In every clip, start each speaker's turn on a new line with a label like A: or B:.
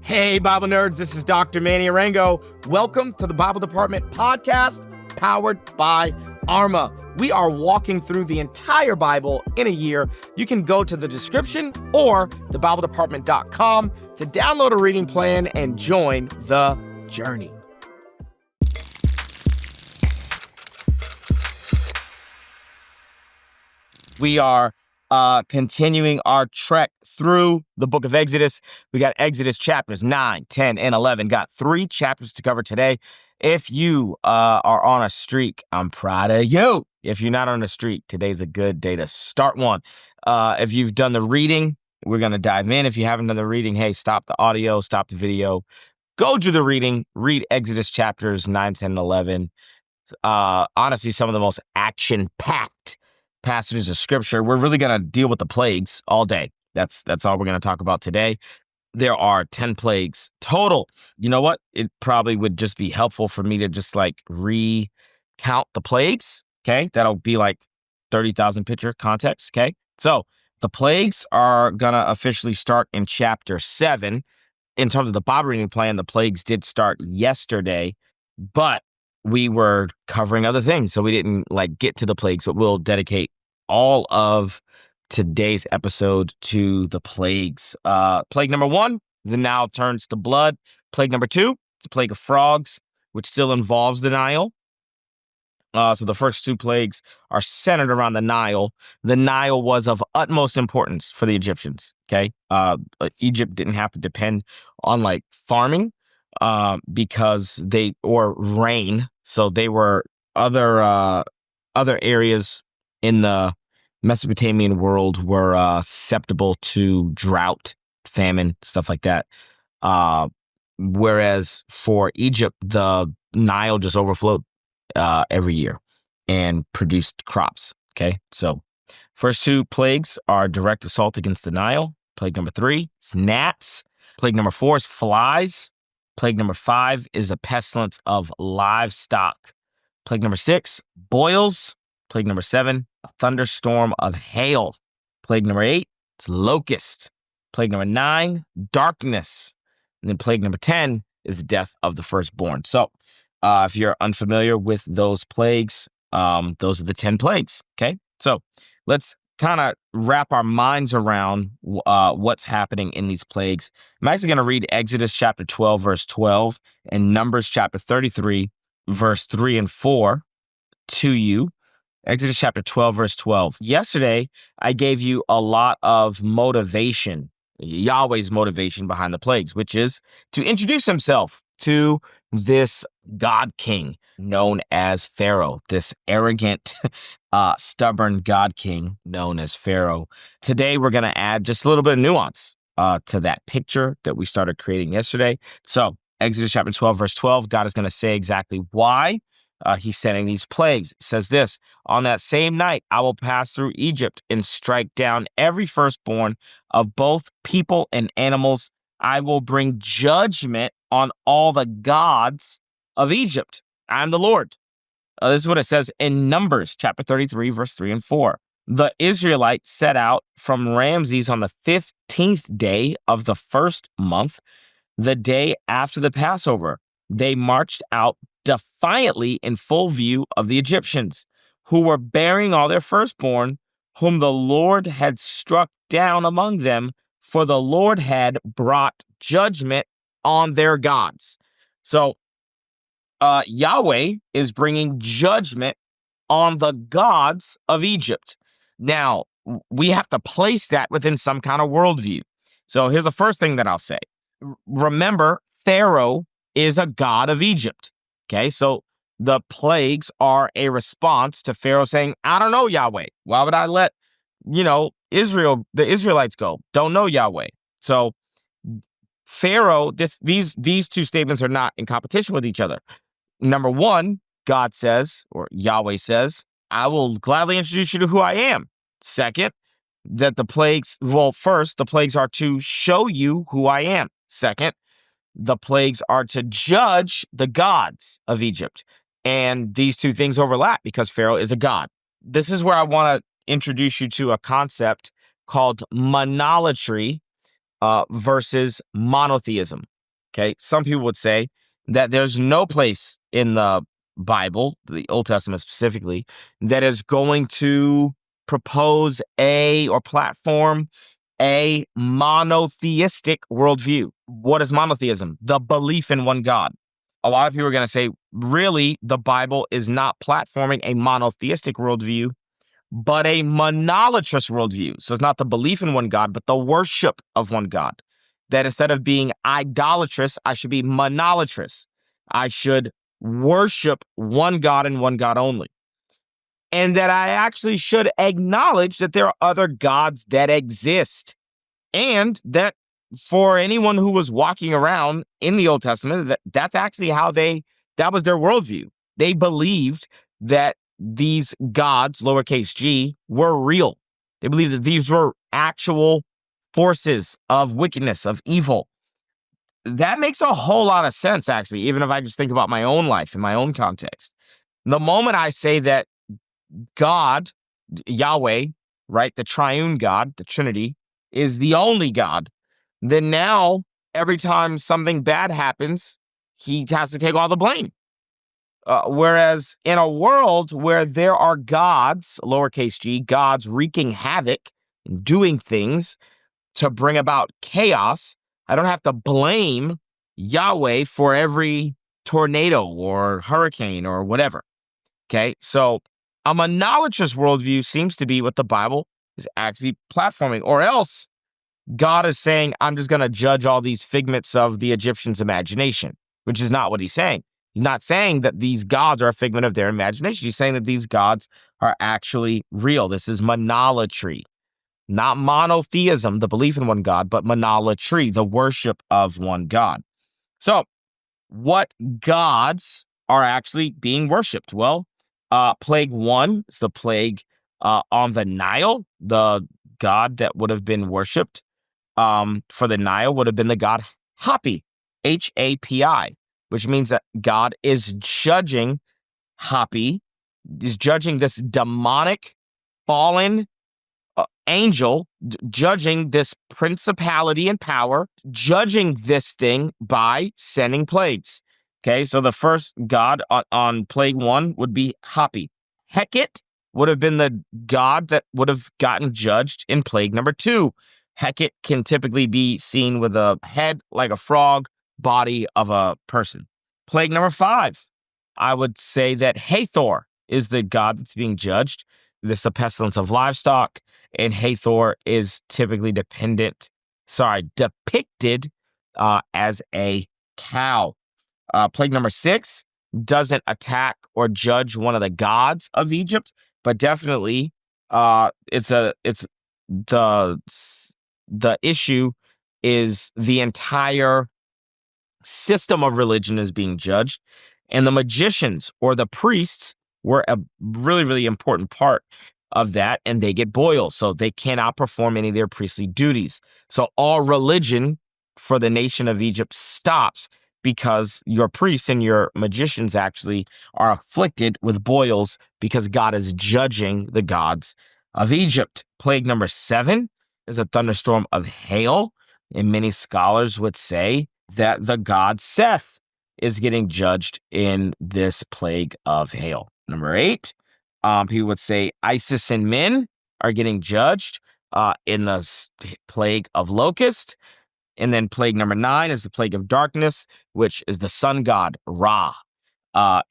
A: Hey, Bible nerds, this is Dr. Manny Arango. Welcome to the Bible Department podcast, powered by Arma. We are walking through the entire Bible in a year. You can go to the description or thebibledepartment.com to download a reading plan and join the journey. We are continuing our trek through the book of Exodus. We got Exodus chapters 9, 10, and 11. Got 3 chapters to cover today. If you are on a streak, I'm proud of you. If you're not on a streak, today's a good day to start one. If you've done the reading, we're going to dive in. If you haven't done the reading, hey, stop the audio, stop the video. Go do the reading. Read Exodus chapters 9, 10, and 11. Honestly, some of the most action-packed passages of scripture. We're really going to deal with the plagues all day. That's all we're going to talk about today. There are 10 plagues total. You know what? It probably would just be helpful for me to just recount the plagues. Okay. That'll be like 30,000 picture context. Okay. So the plagues are going to officially start in chapter 7. In terms of the Bible reading plan, the plagues did start yesterday, but we were covering other things, so we didn't get to the plagues, but we'll dedicate all of today's episode to the plagues. Plague number 1, the Nile turns to blood. Plague number 2, it's a plague of frogs, which still involves the Nile. So the first 2 plagues are centered around the Nile. The Nile was of utmost importance for the Egyptians, okay? Egypt didn't have to depend on farming because or rain. So they were other areas in the Mesopotamian world were susceptible to drought, famine, stuff like that. Whereas for Egypt, the Nile just overflowed every year and produced crops. Okay, so first 2 plagues are direct assault against the Nile. Plague number 3 is gnats. Plague number 4 is flies. Plague number 5 is a pestilence of livestock. Plague number 6, boils. Plague number 7, a thunderstorm of hail. Plague number 8, it's locust. Plague number 9, darkness. And then plague number 10 is the death of the firstborn. So if you're unfamiliar with those plagues, those are the 10 plagues. Okay, so let's kind of wrap our minds around what's happening in these plagues. I'm actually going to read Exodus chapter 12, verse 12, and Numbers chapter 33, verse 3 and 4 to you. Exodus chapter 12, verse 12. Yesterday, I gave you a lot of motivation, Yahweh's motivation behind the plagues, which is to introduce himself to this God king known as Pharaoh, this arrogant, stubborn God king known as Pharaoh. Today, we're going to add just a little bit of nuance to that picture that we started creating yesterday. So Exodus chapter 12, verse 12, God is going to say exactly why he's sending these plagues. It says this: on that same night, I will pass through Egypt and strike down every firstborn of both people and animals. I will bring judgment on all the gods of Egypt. I'm the Lord. This is what it says in Numbers chapter 33, verse 3 and 4. The Israelites set out from Ramses on the 15th day of the first month, the day after the Passover. They marched out defiantly in full view of the Egyptians, who were bearing all their firstborn, whom the Lord had struck down among them, for the Lord had brought judgment on their gods. So Yahweh is bringing judgment on the gods of Egypt. Now, we have to place that within some kind of worldview. So here's the first thing that I'll say. Remember, Pharaoh is a god of Egypt. Okay, so the plagues are a response to Pharaoh saying, I don't know Yahweh. Why would I let, the Israelites go? Don't know Yahweh. So Pharaoh, these 2 statements are not in competition with each other. Number 1, God says, or Yahweh says, I will gladly introduce you to who I am. Second, that first, the plagues are to show you who I am. Second, the plagues are to judge the gods of Egypt. And these 2 things overlap because Pharaoh is a god. This is where I want to introduce you to a concept called monolatry versus monotheism. Okay. Some people would say that there's no place in the Bible, the Old Testament specifically, that is going to propose or platform a monotheistic worldview. What is monotheism? The belief in one God. A lot of people are going to say, really, the Bible is not platforming a monotheistic worldview, but a monolatrous worldview. So it's not the belief in one God, but the worship of one God. That instead of being idolatrous, I should be monolatrous. I should worship one God and one God only. And that I actually should acknowledge that there are other gods that exist. And that for anyone who was walking around in the Old Testament, that's actually that was their worldview. They believed that these gods, lowercase g, were real. They believed that these were actual forces of wickedness, of evil. That makes a whole lot of sense, actually, even if I just think about my own life in my own context. The moment I say that God, Yahweh, right, the triune God, the Trinity, is the only God, then now every time something bad happens, he has to take all the blame. Whereas in a world where there are gods, lowercase g, gods wreaking havoc, doing things to bring about chaos, I don't have to blame Yahweh for every tornado or hurricane or whatever. Okay, so a monolatrous worldview seems to be what the Bible is actually platforming, or else God is saying, I'm just going to judge all these figments of the Egyptians' imagination, which is not what he's saying. He's not saying that these gods are a figment of their imagination. He's saying that these gods are actually real. This is monolatry, not monotheism, the belief in one God, but monolatry, the worship of one God. So what gods are actually being worshipped? Well, plague 1 is the plague on the Nile. The god that would have been worshipped for the Nile would have been the god Hapi, Hapi, which means that God is judging Hapi, is judging this demonic fallen angel, judging this principality and power, judging this thing by sending plagues. Okay, so the first god on plague 1 would be Hapi. Heket would have been the god that would have gotten judged in plague number 2. Heket can typically be seen with a head like a frog, body of a person. Plague number 5, I would say that Hathor is the god that's being judged. This is the pestilence of livestock, and Hathor is typically depicted as a cow. Plague number 6 doesn't attack or judge one of the gods of Egypt, but definitely it's the issue is the entire system of religion is being judged, and the magicians or the priests were a really, really important part of that, and they get boils, so they cannot perform any of their priestly duties. So all religion for the nation of Egypt stops because your priests and your magicians actually are afflicted with boils because God is judging the gods of Egypt. Plague number 7 is a thunderstorm of hail, and many scholars would say that the god Seth is getting judged in this plague of hail. Number 8, people would say Isis and men are getting judged in the plague of locust. And then plague number 9 is the plague of darkness, which is the sun god Ra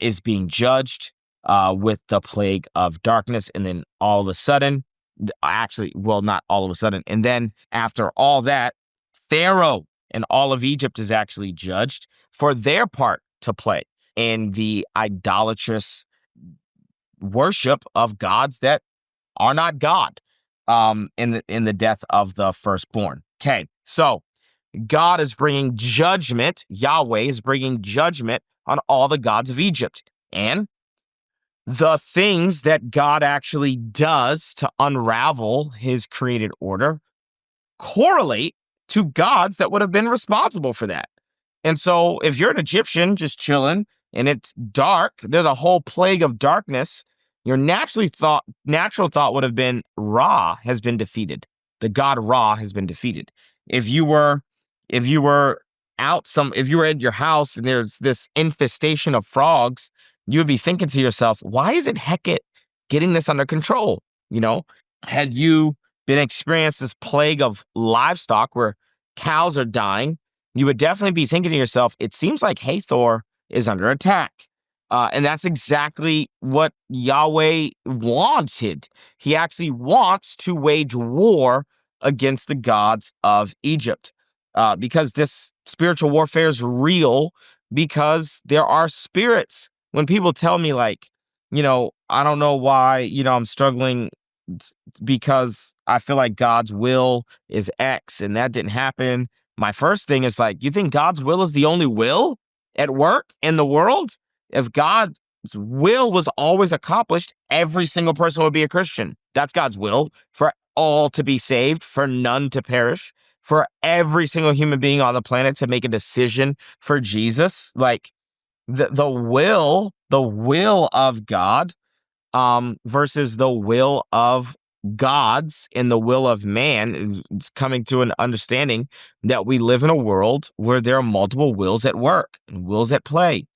A: is being judged with the plague of darkness. And then all of a sudden, not all of a sudden. And then after all that, Pharaoh and all of Egypt is actually judged for their part to play in the idolatrous worship of gods that are not God, in the death of the firstborn. Okay, so God is bringing judgment. Yahweh is bringing judgment on all the gods of Egypt, and the things that God actually does to unravel his created order correlate to gods that would have been responsible for that. And so if you're an Egyptian just chilling and it's dark, there's a whole plague of darkness, your natural thought would have been Ra has been defeated. The god Ra has been defeated. If you were if you were at your house and there's this infestation of frogs, you would be thinking to yourself, why isn't Hecate getting this under control? You know, had you been experienced this plague of livestock where cows are dying, you would definitely be thinking to yourself, it seems like Hathor is under attack. And that's exactly what Yahweh wanted. He actually wants to wage war against the gods of Egypt, because this spiritual warfare is real, because there are spirits. When people tell me, like, I don't know why, I'm struggling because I feel like God's will is X and that didn't happen. My first thing is like, you think God's will is the only will at work in the world? If God's will was always accomplished, every single person would be a Christian. That's God's will, for all to be saved, for none to perish, for every single human being on the planet to make a decision for Jesus. Like the will of God versus the will of gods and the will of man is coming to an understanding that we live in a world where there are multiple wills at work and wills at play.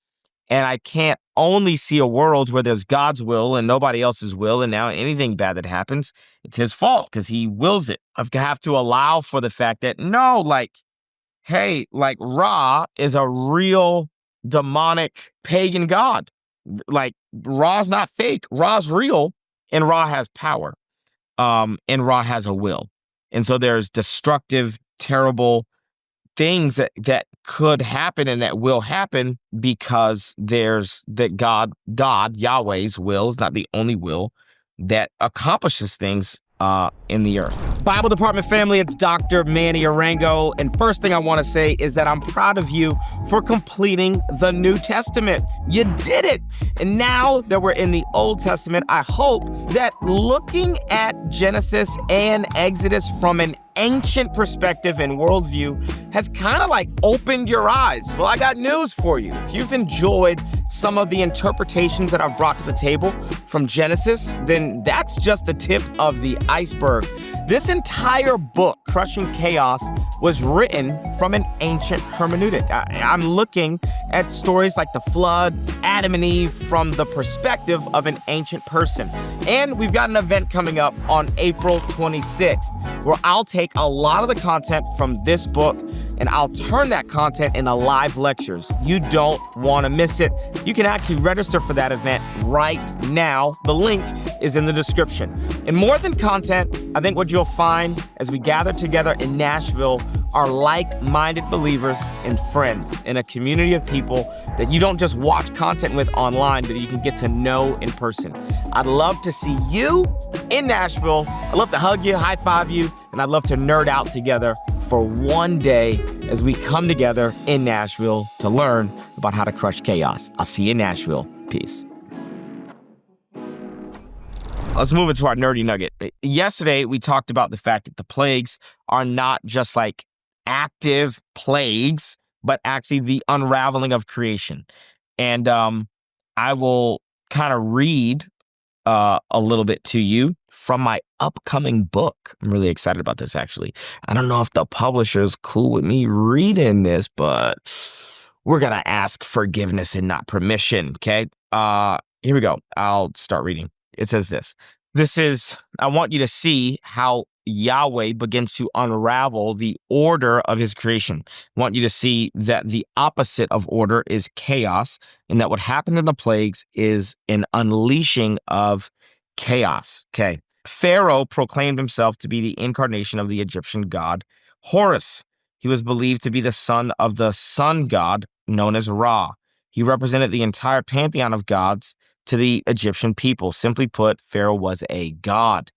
A: And I can't only see a world where there's God's will and nobody else's will, and now anything bad that happens, it's his fault because he wills it. I have to allow for the fact that, no, like, hey, like Ra is a real demonic pagan god. Like, Ra's not fake. Ra's real, and Ra has power. And Ra has a will. And so there's destructive, terrible things that could happen and that will happen because there's that God, Yahweh's will is not the only will that accomplishes things in the earth. Bible Department family, it's Dr. Manny Arango. And first thing I want to say is that I'm proud of you for completing the New Testament. You did it. And now that we're in the Old Testament, I hope that looking at Genesis and Exodus from an ancient perspective and worldview has kind of like opened your eyes. Well, I got news for you. If you've enjoyed some of the interpretations that I've brought to the table from Genesis, then that's just the tip of the iceberg. This entire book, Crushing Chaos, was written from an ancient hermeneutic. I'm looking at stories like the flood, Adam and Eve from the perspective of an ancient person. And we've got an event coming up on April 26th where I'll take a lot of the content from this book and I'll turn that content into live lectures. You don't want to miss it. You can actually register for that event right now. The link is in the description. And more than content, I think what you'll find as we gather together in Nashville are like-minded believers and friends in a community of people that you don't just watch content with online, but you can get to know in person. I'd love to see you in Nashville. I'd love to hug you, high five you, and I'd love to nerd out together for one day as we come together in Nashville to learn about how to crush chaos. I'll see you in Nashville. Peace. Let's move into our nerdy nugget. Yesterday, we talked about the fact that the plagues are not just like active plagues, but actually the unraveling of creation. And I will kind of read a little bit to you from my upcoming book. I'm really excited about this, actually. I don't know if the publisher is cool with me reading this, but we're going to ask forgiveness and not permission, okay? Here we go. I'll start reading. It says this. I want you to see how Yahweh begins to unravel the order of his creation. I want you to see that the opposite of order is chaos, and that what happened in the plagues is an unleashing of chaos. Okay. Pharaoh proclaimed himself to be the incarnation of the Egyptian god Horus. He was believed to be the son of the sun god known as Ra. He represented the entire pantheon of gods to the Egyptian people. Simply put, Pharaoh was a god.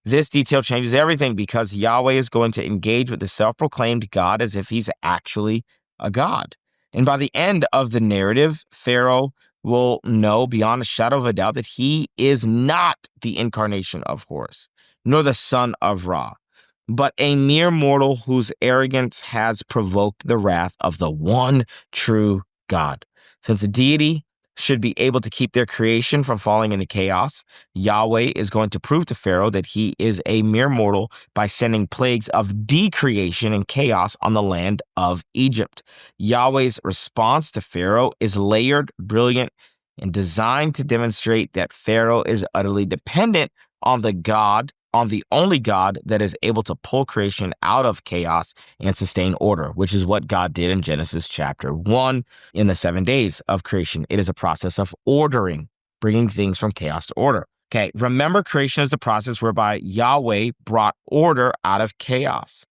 A: This detail changes everything because Yahweh is going to engage with the self-proclaimed God as if he's actually a god. And by the end of the narrative, Pharaoh will know beyond a shadow of a doubt that he is not the incarnation of Horus, nor the son of Ra, but a mere mortal whose arrogance has provoked the wrath of the one true God. Since the deity should be able to keep their creation from falling into chaos, Yahweh is going to prove to Pharaoh that he is a mere mortal by sending plagues of decreation and chaos on the land of Egypt. Yahweh's response to Pharaoh is layered, brilliant, and designed to demonstrate that Pharaoh is utterly dependent on the only God that is able to pull creation out of chaos and sustain order, which is what God did in Genesis chapter 1 in the 7 days of creation. It is a process of ordering, bringing things from chaos to order. Okay, remember, creation is the process whereby Yahweh brought order out of chaos.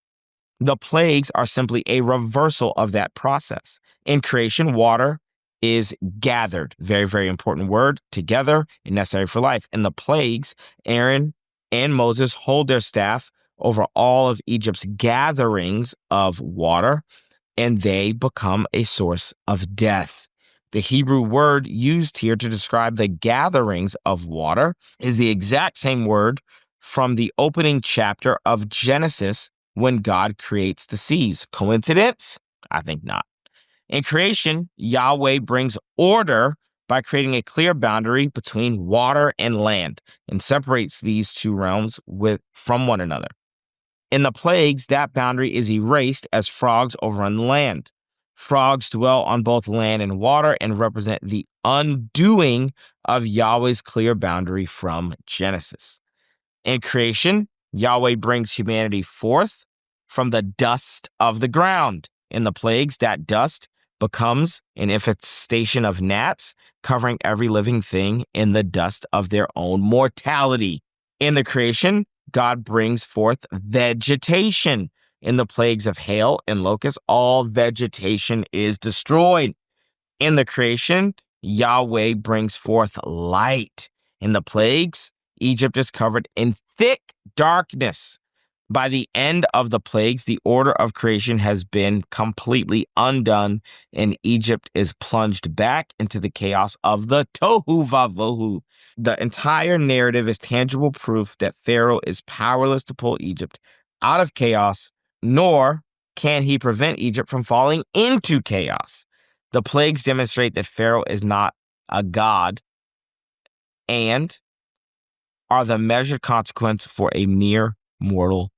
A: The plagues are simply a reversal of that process. In creation, water is gathered. Very, very important word. Together and necessary for life. In the plagues, Aaron and Moses hold their staff over all of Egypt's gatherings of water, and they become a source of death. The Hebrew word used here to describe the gatherings of water is the exact same word from the opening chapter of Genesis when God creates the seas. Coincidence? I think not. In creation, Yahweh brings order by creating a clear boundary between water and land and separates these two realms from one another. In the plagues, that boundary is erased as frogs overrun the land. Frogs dwell on both land and water and represent the undoing of Yahweh's clear boundary from Genesis. In creation, Yahweh brings humanity forth from the dust of the ground. In the plagues, that dust becomes an infestation of gnats, covering every living thing in the dust of their own mortality. In the creation, God brings forth vegetation. In the plagues of hail and locusts, all vegetation is destroyed. In the creation, Yahweh brings forth light. In the plagues, Egypt is covered in thick darkness. By the end of the plagues, the order of creation has been completely undone, and Egypt is plunged back into the chaos of the tohu vavohu. The entire narrative is tangible proof that Pharaoh is powerless to pull Egypt out of chaos, nor can he prevent Egypt from falling into chaos. The plagues demonstrate that Pharaoh is not a god and are the measured consequence for a mere mortal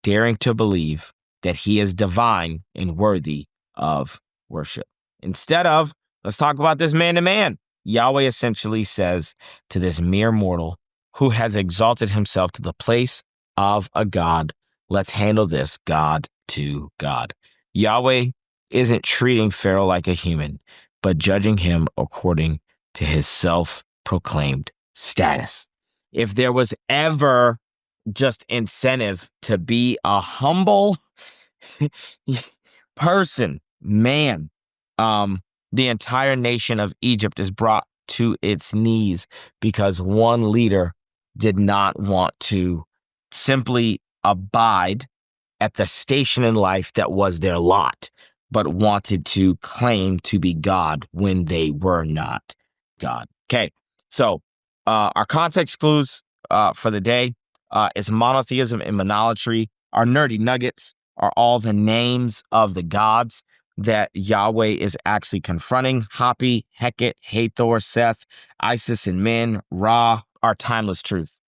A: daring to believe that he is divine and worthy of worship. Instead of, let's talk about this man to man. Yahweh essentially says to this mere mortal who has exalted himself to the place of a god, let's handle this God to God. Yahweh isn't treating Pharaoh like a human, but judging him according to his self-proclaimed status. If there was ever just incentive to be a humble person, man, the entire nation of Egypt is brought to its knees because one leader did not want to simply abide at the station in life that was their lot, but wanted to claim to be God when they were not God. Okay, so our context clues for the day is monotheism and monolatry. Our nerdy nuggets are all the names of the gods that Yahweh is actually confronting. Hapi, Heket, Hathor, Seth, Isis, and Min, Ra. Our timeless truth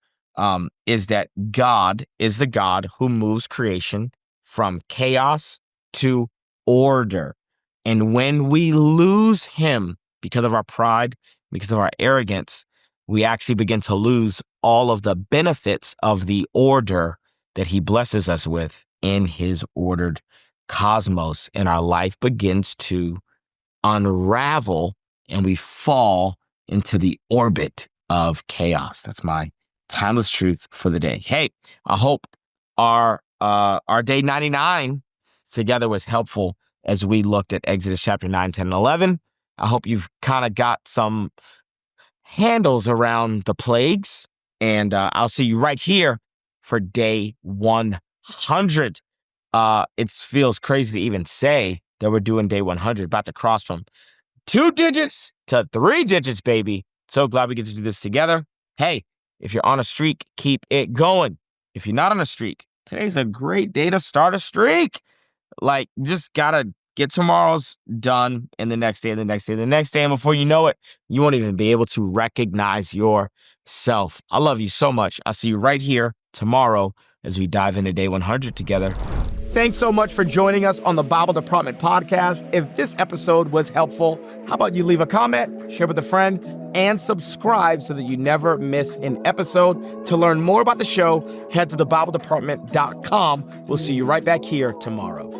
A: is that God is the God who moves creation from chaos to order. And when we lose him because of our pride, because of our arrogance, we actually begin to lose all of the benefits of the order that he blesses us with in his ordered cosmos. And our life begins to unravel and we fall into the orbit of chaos. That's my timeless truth for the day. Hey, I hope our day 99 together was helpful as we looked at Exodus chapter 9, 10, and 11. I hope you've kind of got some handles around the plagues, and I'll see you right here for day 100. It feels crazy to even say that we're doing day 100, about to cross from 2 digits to 3 digits, baby. So glad we get to do this together. Hey, if you're on a streak, keep it going. If you're not on a streak, today's a great day to start a streak. Like, just gotta Get tomorrow's done, and the next day, and the next day, and the next day. And before you know it, you won't even be able to recognize yourself. I love you so much. I'll see you right here tomorrow as we dive into day 100 together. Thanks so much for joining us on the Bible Department podcast. If this episode was helpful, how about you leave a comment, share with a friend, and subscribe so that you never miss an episode. To learn more about the show, head to thebibledepartment.com. We'll see you right back here tomorrow.